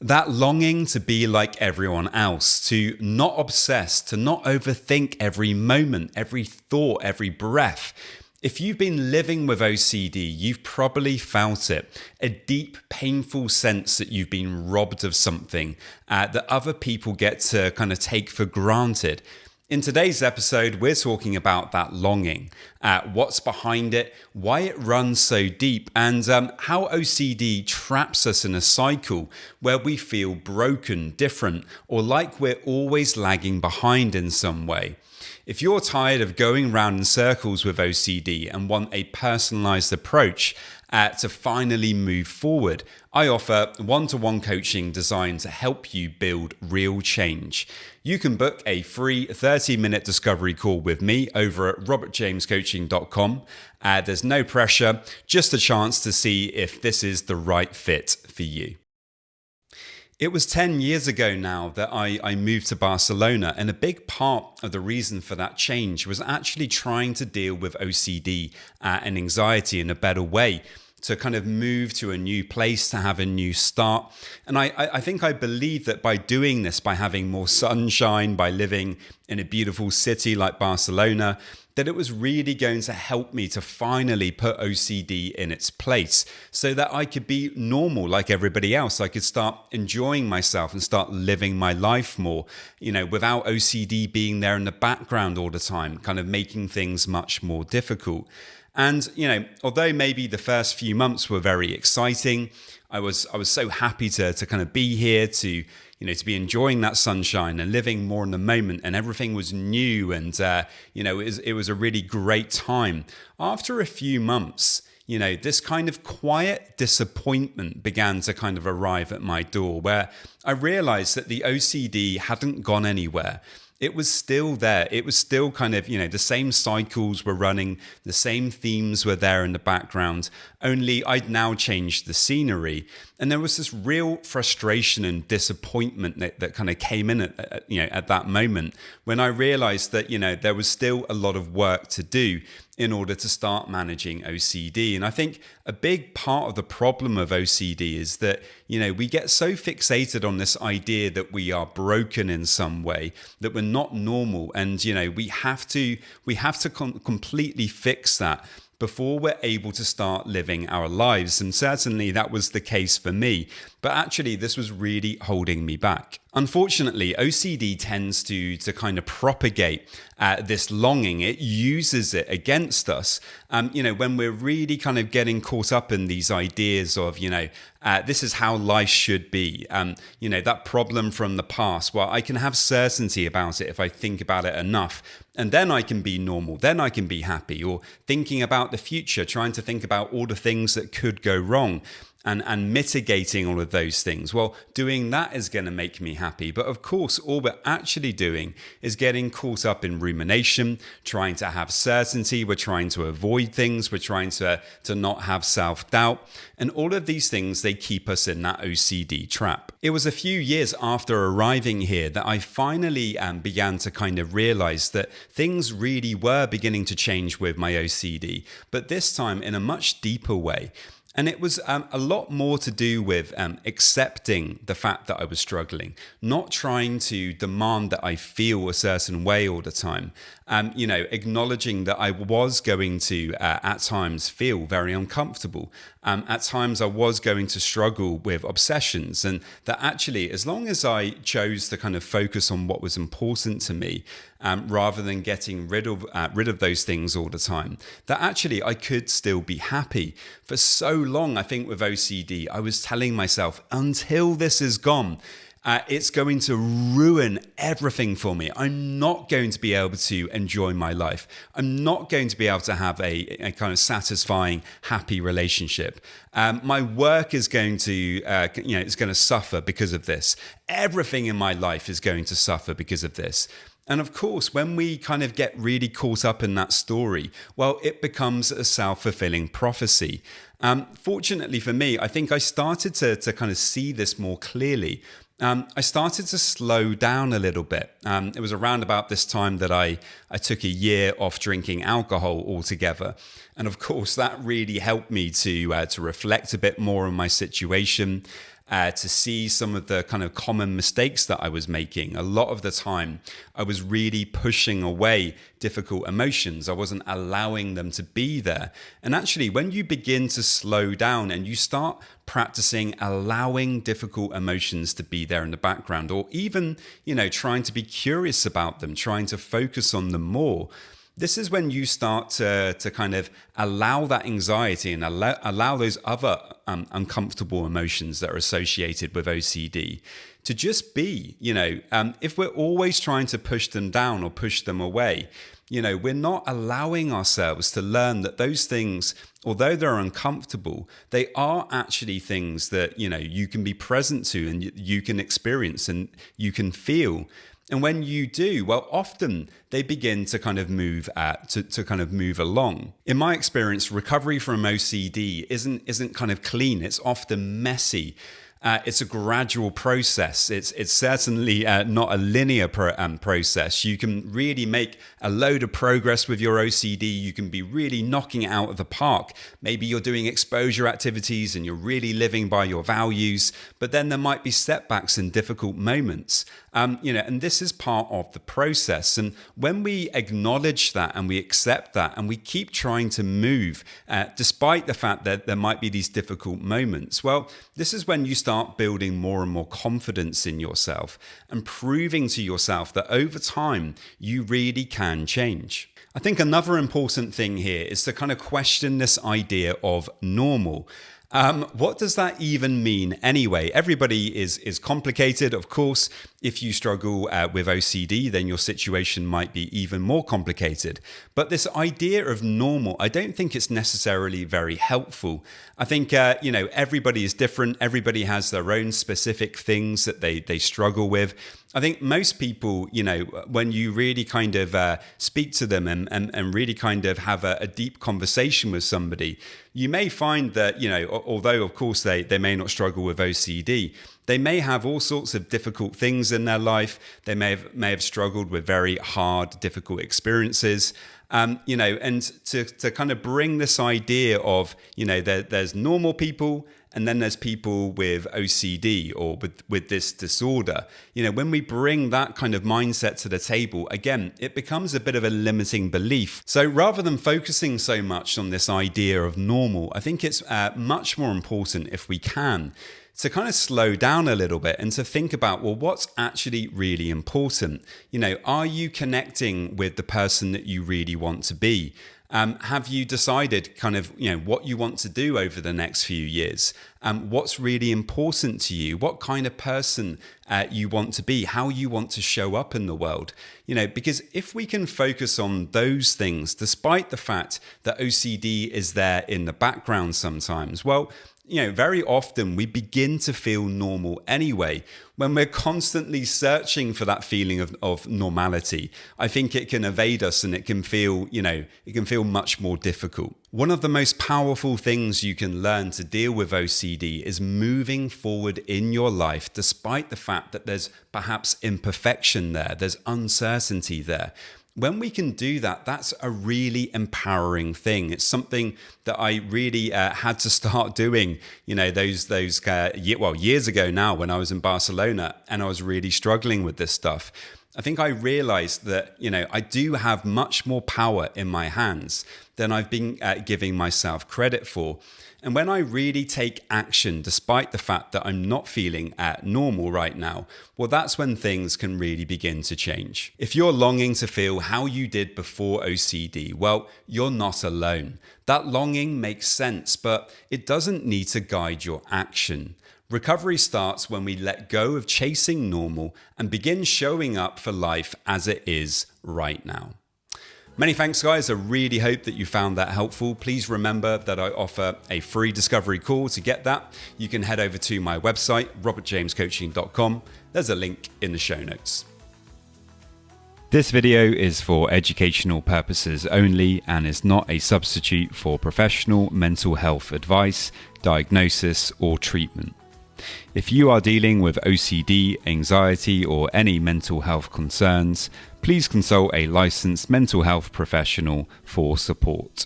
That longing to be like everyone else, to not obsess, to not overthink every moment, every thought, every breath. If you've been living with OCD, you've probably felt it. A deep, painful sense that you've been robbed of something that other people get to kind of take for granted. In today's episode, we're talking about that longing, what's behind it, why it runs so deep, and how OCD traps us in a cycle where we feel broken, different, or like we're always lagging behind in some way. If you're tired of going round in circles with OCD and want a personalized approach to finally move forward, I offer one-to-one coaching designed to help you build real change. You can book a free 30-minute discovery call with me over at robertjamescoaching.com. There's no pressure, just a chance to see if this is the right fit for you. It was 10 years ago now that I moved to Barcelona, and a big part of the reason for that change was actually trying to deal with OCD and anxiety in a better way, to kind of move to a new place, to have a new start. And I think I believe that by doing this, by having more sunshine, by living in a beautiful city like Barcelona, that it was really going to help me to finally put OCD in its place so that I could be normal like everybody else. I could start enjoying myself and start living my life more, without OCD being there in the background all the time, kind of making things much more difficult. And, although maybe the first few months were very exciting, I was so happy to kind of be here, to be enjoying that sunshine and living more in the moment, and everything was new, and it was a really great time. After a few months, this kind of quiet disappointment began to kind of arrive at my door, where I realized that the OCD hadn't gone anywhere. It was still there. It was still kind of, the same cycles were running, the same themes were there in the background, only I'd now changed the scenery. And there was this real frustration and disappointment that kind of came in at that moment, when I realized that, there was still a lot of work to do in order to start managing OCD. And I think a big part of the problem of OCD is that, we get so fixated on this idea that we are broken in some way, that we're not normal. And, we have to completely fix that before we're able to start living our lives. And certainly that was the case for me. But actually, this was really holding me back. Unfortunately, OCD tends to kind of propagate this longing. It uses it against us. When we're really kind of getting caught up in these ideas of, this is how life should be. That problem from the past, well, I can have certainty about it if I think about it enough. And then I can be normal. Then I can be happy. Or thinking about the future, trying to think about all the things that could go wrong, and mitigating all of those things. Well, doing that is going to make me happy. But of course, all we're actually doing is getting caught up in rumination, trying to have certainty. We're trying to avoid things. We're trying to not have self-doubt. And all of these things, they keep us in that OCD trap. It was a few years after arriving here that I finally began to kind of realize that things really were beginning to change with my OCD, but this time in a much deeper way. And it was a lot more to do with accepting the fact that I was struggling, not trying to demand that I feel a certain way all the time. Acknowledging that I was going to, at times, feel very uncomfortable. At times, I was going to struggle with obsessions, and that actually, as long as I chose to kind of focus on what was important to me, rather than getting rid of those things all the time, that actually I could still be happy. For so long, I think with OCD, I was telling myself, until this is gone, it's going to ruin everything for me. I'm not going to be able to enjoy my life. I'm not going to be able to have a kind of satisfying, happy relationship. My work is going to, it's going to suffer because of this. Everything in my life is going to suffer because of this. And of course, when we kind of get really caught up in that story, well, it becomes a self-fulfilling prophecy. Fortunately for me, I think I started to kind of see this more clearly. I started to slow down a little bit. It was around about this time that I took a year off drinking alcohol altogether. And of course, that really helped me to reflect a bit more on my situation. to see some of the kind of common mistakes that I was making. A lot of the time, I was really pushing away difficult emotions. I wasn't allowing them to be there. And actually, when you begin to slow down and you start practicing allowing difficult emotions to be there in the background, or even, trying to be curious about them, trying to focus on them more, this is when you start to kind of allow that anxiety and allow those other uncomfortable emotions that are associated with OCD to just be. If we're always trying to push them down or push them away, we're not allowing ourselves to learn that those things, although they're uncomfortable, they are actually things that, you can be present to and you can experience and you can feel. And when you do, well, often they begin to kind of move move along. In my experience, recovery from OCD isn't kind of clean. It's often messy. It's a gradual process. It's certainly not a linear process. You can really make a load of progress with your OCD. You can be really knocking it out of the park. Maybe you're doing exposure activities and you're really living by your values, but then there might be setbacks and difficult moments. And this is part of the process. And when we acknowledge that and we accept that and we keep trying to move, despite the fact that there might be these difficult moments, well, this is when you start building more and more confidence in yourself and proving to yourself that over time, you really can change. I think another important thing here is to kind of question this idea of normal. What does that even mean anyway? Everybody is complicated, of course. If you struggle with OCD, then your situation might be even more complicated. But this idea of normal, I don't think it's necessarily very helpful. I think, everybody is different. Everybody has their own specific things that they struggle with. I think most people, when you really kind of speak to them and really kind of have a deep conversation with somebody, you may find that, although of course they may not struggle with OCD, they may have all sorts of difficult things in their life. They may have struggled with very hard, difficult experiences. And to kind of bring this idea of, there's normal people and then there's people with OCD or with this disorder. When we bring that kind of mindset to the table, again, it becomes a bit of a limiting belief. So rather than focusing so much on this idea of normal, I think it's much more important, if we can, to kind of slow down a little bit and to think about, well, what's actually really important? Are you connecting with the person that you really want to be? Have you decided kind of, what you want to do over the next few years? What's really important to you? What kind of person you want to be? How you want to show up in the world? Because if we can focus on those things, despite the fact that OCD is there in the background sometimes, well, very often we begin to feel normal anyway. When we're constantly searching for that feeling of normality, I think it can evade us and it can feel much more difficult. One of the most powerful things you can learn to deal with OCD is moving forward in your life, despite the fact that there's perhaps imperfection there, there's uncertainty there. When we can do that, that's a really empowering thing. It's something that I really had to start doing, years ago now when I was in Barcelona and I was really struggling with this stuff. I think I realized that, I do have much more power in my hands than I've been giving myself credit for. And when I really take action, despite the fact that I'm not feeling normal right now, well, that's when things can really begin to change. If you're longing to feel how you did before OCD, well, you're not alone. That longing makes sense, but it doesn't need to guide your action. Recovery starts when we let go of chasing normal and begin showing up for life as it is right now. Many thanks, guys. I really hope that you found that helpful. Please remember that I offer a free discovery call. To get that, you can head over to my website, robertjamescoaching.com. There's a link in the show notes. This video is for educational purposes only and is not a substitute for professional mental health advice, diagnosis, or treatment. If you are dealing with OCD, anxiety, or any mental health concerns, please consult a licensed mental health professional for support.